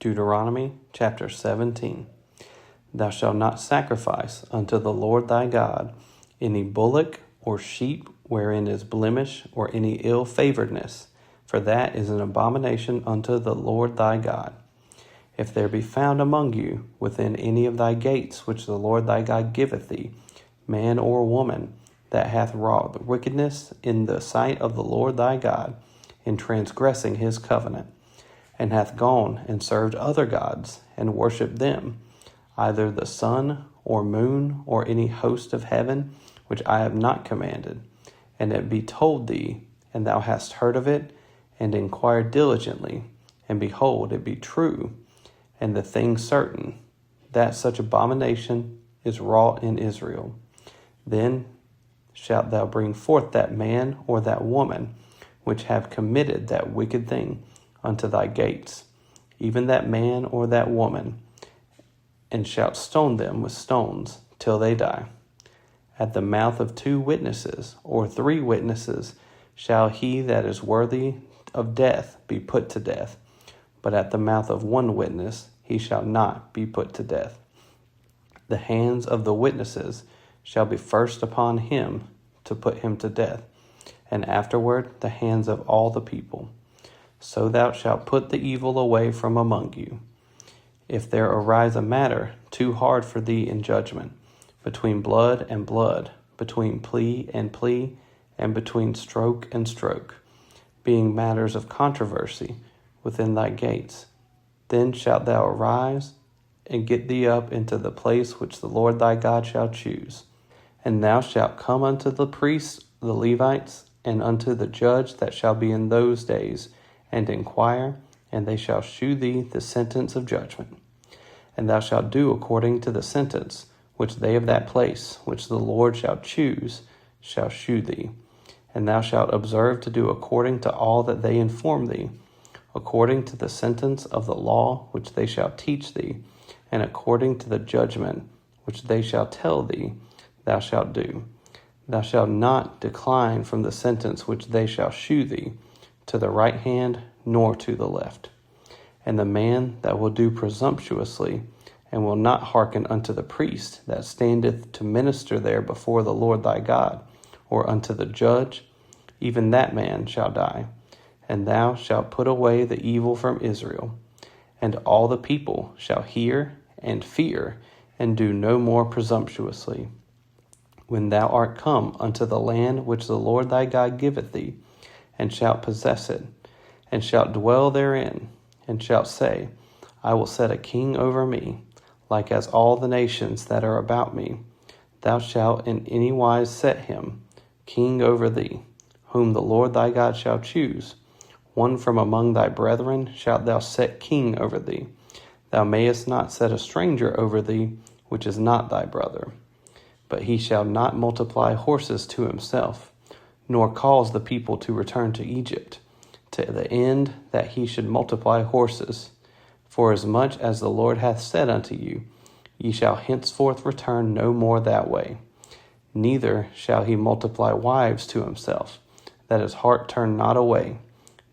Deuteronomy chapter 17. Thou shalt not sacrifice unto the Lord thy God any bullock or sheep wherein is blemish or any ill-favoredness, for that is an abomination unto the Lord thy God. If there be found among you within any of thy gates which the Lord thy God giveth thee, man or woman, that hath wrought wickedness in the sight of the Lord thy God, in transgressing his covenant, and hath gone and served other gods, and worshipped them, either the sun or moon or any host of heaven, which I have not commanded, and it be told thee, and thou hast heard of it, and inquired diligently, and behold, it be true, and the thing certain, that such abomination is wrought in Israel, then shalt thou bring forth that man or that woman which have committed that wicked thing unto thy gates, even that man or that woman, and shalt stone them with stones till they die. At the mouth of 2 witnesses or 3 witnesses shall he that is worthy of death be put to death, but at the mouth of 1 witness he shall not be put to death. The hands of the witnesses shall be first upon him to put him to death, and afterward the hands of all the people. So thou shalt put the evil away from among you. If there arise a matter too hard for thee in judgment, between blood and blood, between plea, and between stroke and stroke, being matters of controversy within thy gates, then shalt thou arise and get thee up into the place which the Lord thy God shall choose. And thou shalt come unto the priests, the Levites, and unto the judge that shall be in those days, and inquire, and they shall shew thee the sentence of judgment. And thou shalt do according to the sentence which they of that place, which the Lord shall choose, shall shew thee. And thou shalt observe to do according to all that they inform thee, according to the sentence of the law which they shall teach thee, and according to the judgment which they shall tell thee, thou shalt do. Thou shalt not decline from the sentence which they shall shew thee, to the right hand nor to the left. And the man that will do presumptuously, and will not hearken unto the priest that standeth to minister there before the Lord thy God, or unto the judge, even that man shall die. And thou shalt put away the evil from Israel. And all the people shall hear and fear, and do no more presumptuously. When thou art come unto the land which the Lord thy God giveth thee, and shalt possess it, and shalt dwell therein, and shalt say, I will set a king over me, like as all the nations that are about me. Thou shalt in any wise set him king over thee, whom the Lord thy God shall choose. One from among thy brethren shalt thou set king over thee. Thou mayest not set a stranger over thee, which is not thy brother. But he shall not multiply horses to himself, nor cause the people to return to Egypt, to the end that he should multiply horses. For as much as the Lord hath said unto you, ye shall henceforth return no more that way. Neither shall he multiply wives to himself, that his heart turn not away.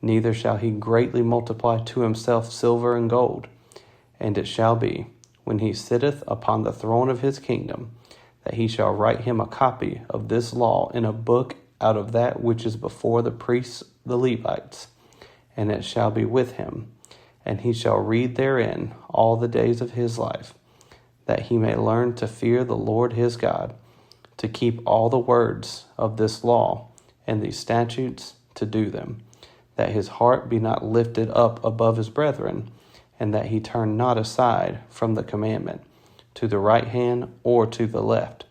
Neither shall he greatly multiply to himself silver and gold. And it shall be, when he sitteth upon the throne of his kingdom, that he shall write him a copy of this law in a book out of that which is before the priests the Levites, and it shall be with him, and he shall read therein all the days of his life, that he may learn to fear the Lord his God, to keep all the words of this law and these statutes to do them, that his heart be not lifted up above his brethren, and that he turn not aside from the commandment, to the right hand or to the left,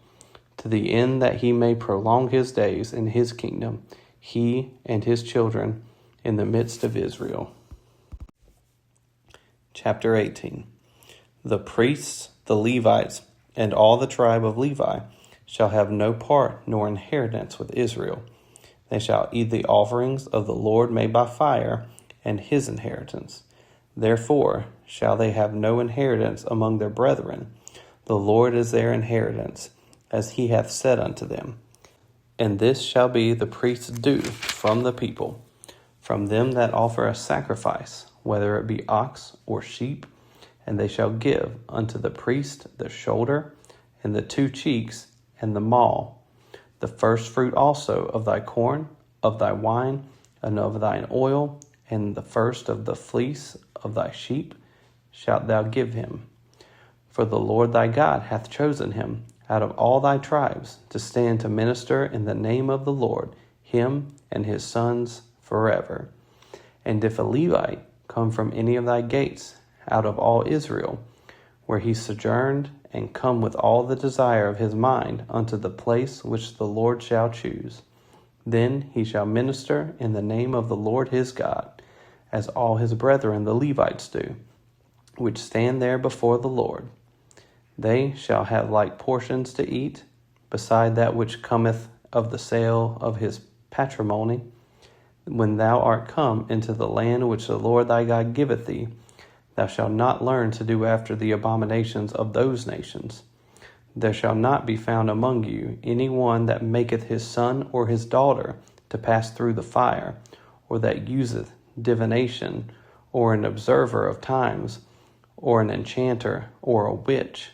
to the end that he may prolong his days in his kingdom, he and his children in the midst of Israel. Chapter 18. The priests, the Levites, and all the tribe of Levi shall have no part nor inheritance with Israel. They shall eat the offerings of the Lord made by fire, and his inheritance. Therefore shall they have no inheritance among their brethren. The Lord is their inheritance, as he hath said unto them. And this shall be the priest's due from the people, from them that offer a sacrifice, whether it be ox or sheep, and they shall give unto the priest the shoulder, and the 2 cheeks, and the maw, the first fruit also of thy corn, of thy wine, and of thine oil, and the first of the fleece of thy sheep shalt thou give him. For the Lord thy God hath chosen him out of all thy tribes to stand to minister in the name of the Lord, him and his sons forever. And if a Levite come from any of thy gates out of all Israel, where he sojourned, and come with all the desire of his mind unto the place which the Lord shall choose, then he shall minister in the name of the Lord his God, as all his brethren the Levites do, which stand there before the Lord. They shall have like portions to eat, beside that which cometh of the sale of his patrimony, when thou art come into the land which the Lord thy God giveth thee. Thou shalt not learn to do after the abominations of those nations. There shall not be found among you any one that maketh his son or his daughter to pass through the fire, or that useth divination, or an observer of times, or an enchanter, or a witch,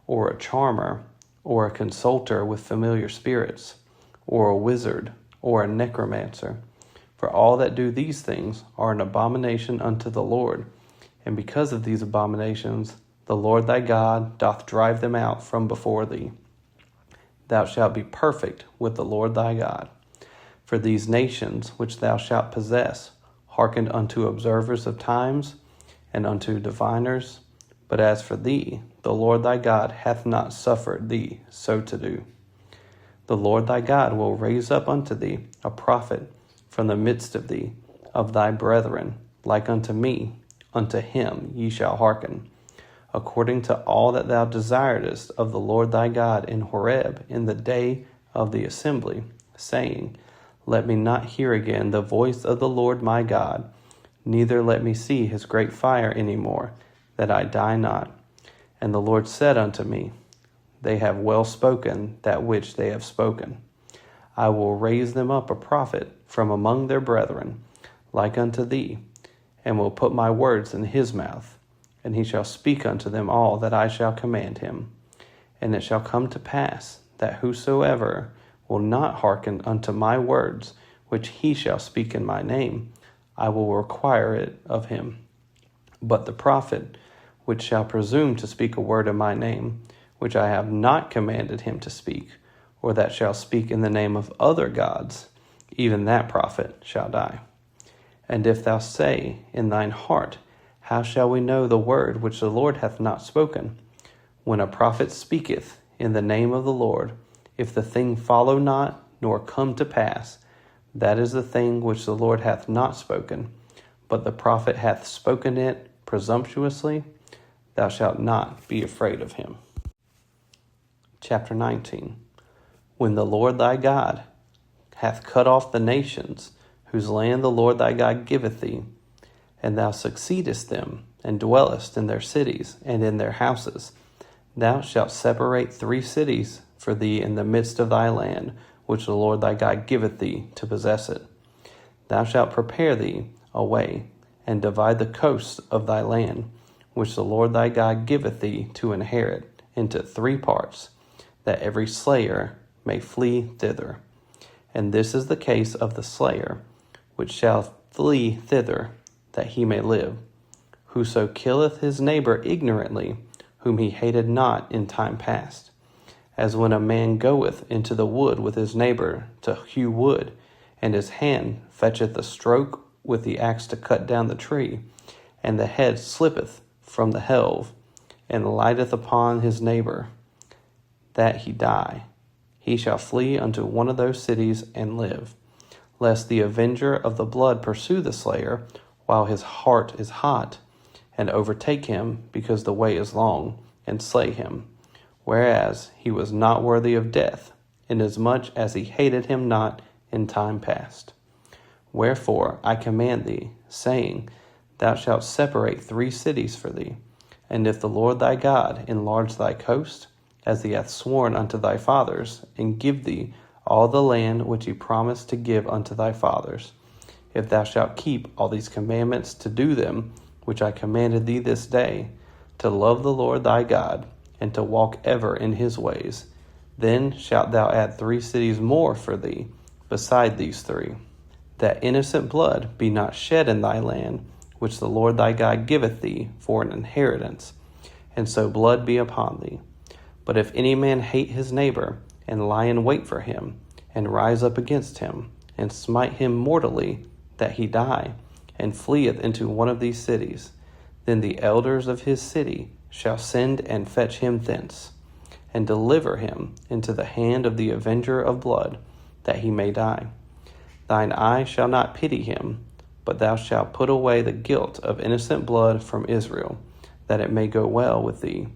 or a charmer, or a consulter with familiar spirits, or a wizard, or a necromancer. For all that do these things are an abomination unto the Lord. And because of these abominations, the Lord thy God doth drive them out from before thee. Thou shalt be perfect with the Lord thy God. For these nations which thou shalt possess hearkened unto observers of times, and unto diviners. But as for thee, the Lord thy God hath not suffered thee so to do. The Lord thy God will raise up unto thee a prophet from the midst of thee, of thy brethren, like unto me. Unto him ye shall hearken, according to all that thou desiredest of the Lord thy God in Horeb in the day of the assembly, saying, Let me not hear again the voice of the Lord my God, neither let me see his great fire any more, that I die not. And the Lord said unto me, They have well spoken that which they have spoken. I will raise them up a prophet from among their brethren, like unto thee, and will put my words in his mouth, and he shall speak unto them all that I shall command him. And it shall come to pass, that whosoever will not hearken unto my words, which he shall speak in my name, I will require it of him. But the prophet, which shall presume to speak a word in my name, which I have not commanded him to speak, or that shall speak in the name of other gods, even that prophet shall die. And if thou say in thine heart, How shall we know the word which the Lord hath not spoken? When a prophet speaketh in the name of the Lord, if the thing follow not, nor come to pass, that is the thing which the Lord hath not spoken, but the prophet hath spoken it presumptuously, thou shalt not be afraid of him. Chapter 19. When the Lord thy God hath cut off the nations, whose land the Lord thy God giveth thee, and thou succeedest them, and dwellest in their cities and in their houses, thou shalt separate 3 cities for thee in the midst of thy land, which the Lord thy God giveth thee to possess it. Thou shalt prepare thee a way, and divide the coast of thy land, which the Lord thy God giveth thee to inherit, into 3 parts, that every slayer may flee thither. And this is the case of the slayer, which shall flee thither, that he may live. Whoso killeth his neighbor ignorantly, whom he hated not in time past. As when a man goeth into the wood with his neighbor to hew wood, and his hand fetcheth a stroke with the axe to cut down the tree, and the head slippeth from the helve, and lighteth upon his neighbor, that he die. He shall flee unto one of those cities and live, lest the avenger of the blood pursue the slayer while his heart is hot, and overtake him, because the way is long, and slay him, whereas he was not worthy of death, inasmuch as he hated him not in time past. Wherefore I command thee, saying, Thou shalt separate 3 cities for thee, and if the Lord thy God enlarge thy coast, as he hath sworn unto thy fathers, and give thee all the land which he promised to give unto thy fathers, if thou shalt keep all these commandments to do them, which I commanded thee this day, to love the Lord thy God, and to walk ever in his ways, then shalt thou add 3 cities more for thee, beside these 3, that innocent blood be not shed in thy land, which the Lord thy God giveth thee for an inheritance, and so blood be upon thee. But if any man hate his neighbor, and lie in wait for him, and rise up against him, and smite him mortally, that he die, and fleeth into one of these cities, then the elders of his city shall send and fetch him thence, and deliver him into the hand of the avenger of blood, that he may die. Thine eye shall not pity him, but thou shalt put away the guilt of innocent blood from Israel, that it may go well with thee.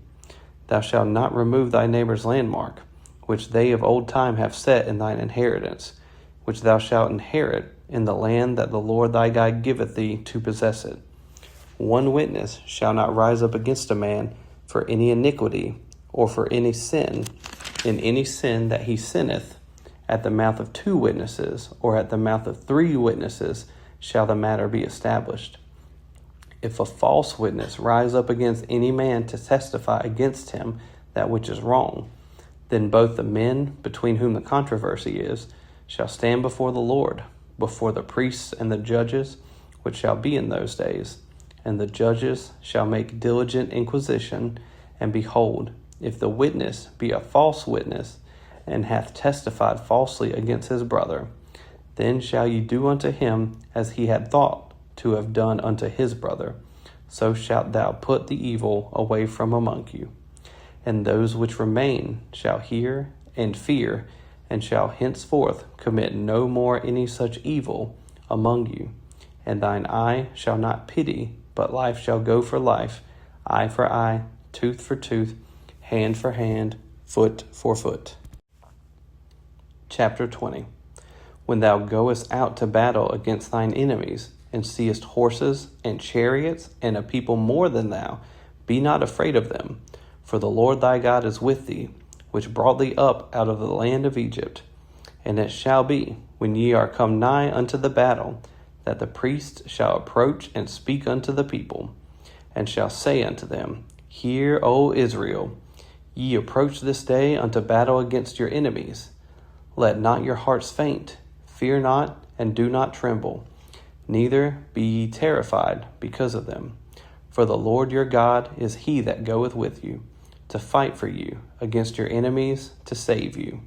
Thou shalt not remove thy neighbor's landmark, which they of old time have set in thine inheritance, which thou shalt inherit in the land that the Lord thy God giveth thee to possess it. 1 witness shall not rise up against a man for any iniquity, or for any sin, in any sin that he sinneth. At the mouth of 2 witnesses, or at the mouth of 3 witnesses, shall the matter be established. If a false witness rise up against any man to testify against him that which is wrong, then both the men between whom the controversy is shall stand before the Lord, before the priests and the judges, which shall be in those days. And the judges shall make diligent inquisition, and behold, if the witness be a false witness, and hath testified falsely against his brother, then shall ye do unto him as he had thought to have done unto his brother. So shalt thou put the evil away from among you. And those which remain shall hear and fear, and shall henceforth commit no more any such evil among you. And thine eye shall not pity, but life shall go for life, eye for eye, tooth for tooth, hand for hand, foot for foot. Chapter 20. When thou goest out to battle against thine enemies, and seest horses and chariots and a people more than thou, be not afraid of them, for the Lord thy God is with thee, which brought thee up out of the land of Egypt. And it shall be, when ye are come nigh unto the battle, that the priest shall approach and speak unto the people, and shall say unto them, Hear, O Israel, ye approach this day unto battle against your enemies. Let not your hearts faint, fear not, and do not tremble. Neither be ye terrified because of them. For the Lord your God is he that goeth with you, to fight for you against your enemies, to save you.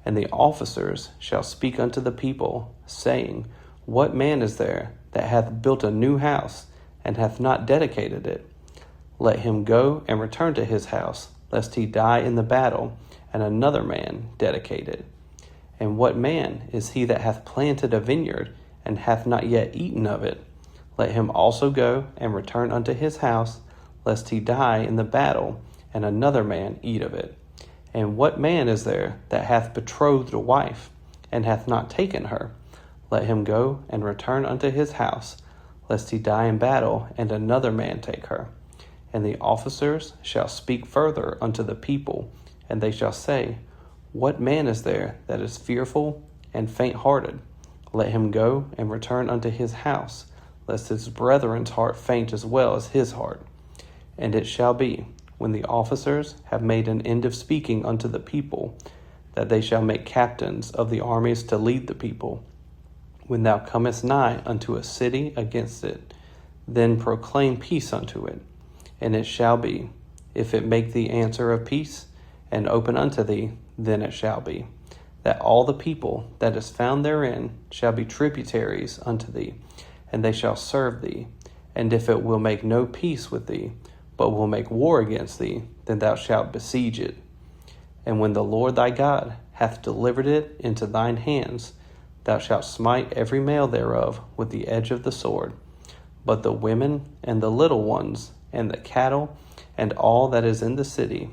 And the officers shall speak unto the people, saying, What man is there that hath built a new house, and hath not dedicated it? Let him go and return to his house, lest he die in the battle, and another man dedicate it. And what man is he that hath planted a vineyard, and hath not yet eaten of it? Let him also go and return unto his house, lest he die in the battle, and another man eat of it. And what man is there that hath betrothed a wife, and hath not taken her? Let him go and return unto his house, lest he die in battle, and another man take her. And the officers shall speak further unto the people, and they shall say, What man is there that is fearful and faint-hearted? Let him go and return unto his house, lest his brethren's heart faint as well as his heart. And it shall be, when the officers have made an end of speaking unto the people, that they shall make captains of the armies to lead the people. When thou comest nigh unto a city against it, then proclaim peace unto it. And it shall be, if it make thee answer of peace, and open unto thee, then it shall be, that all the people that is found therein shall be tributaries unto thee, and they shall serve thee. And if it will make no peace with thee, but will make war against thee, then thou shalt besiege it. And when the Lord thy God hath delivered it into thine hands, thou shalt smite every male thereof with the edge of the sword. But the women and the little ones, and the cattle, and all that is in the city,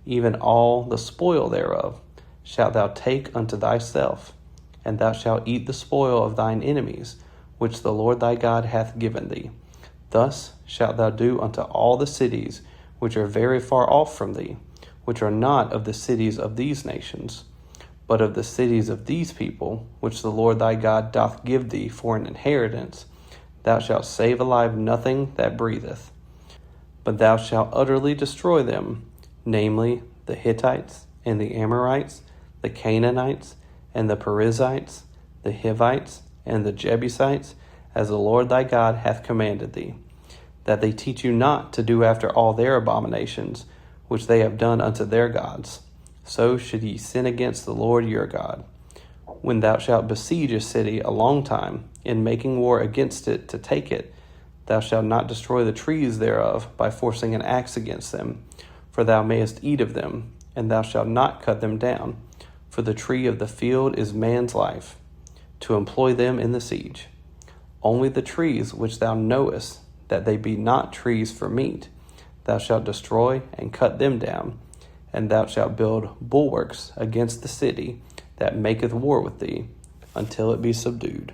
even all the spoil thereof, shalt thou take unto thyself, and thou shalt eat the spoil of thine enemies, which the Lord thy God hath given thee. Thus shalt thou do unto all the cities which are very far off from thee, which are not of the cities of these nations. But of the cities of these people, which the Lord thy God doth give thee for an inheritance, thou shalt save alive nothing that breatheth. But thou shalt utterly destroy them, namely the Hittites, and the Amorites, the Canaanites, and the Perizzites, the Hivites, and the Jebusites, as the Lord thy God hath commanded thee, that they teach you not to do after all their abominations, which they have done unto their gods. So should ye sin against the Lord your God. When thou shalt besiege a city a long time, in making war against it to take it, thou shalt not destroy the trees thereof by forcing an axe against them, for thou mayest eat of them, and thou shalt not cut them down, for the tree of the field is man's life, to employ them in the siege. Only the trees which thou knowest that they be not trees for meat, thou shalt destroy and cut them down, and thou shalt build bulwarks against the city that maketh war with thee, until it be subdued.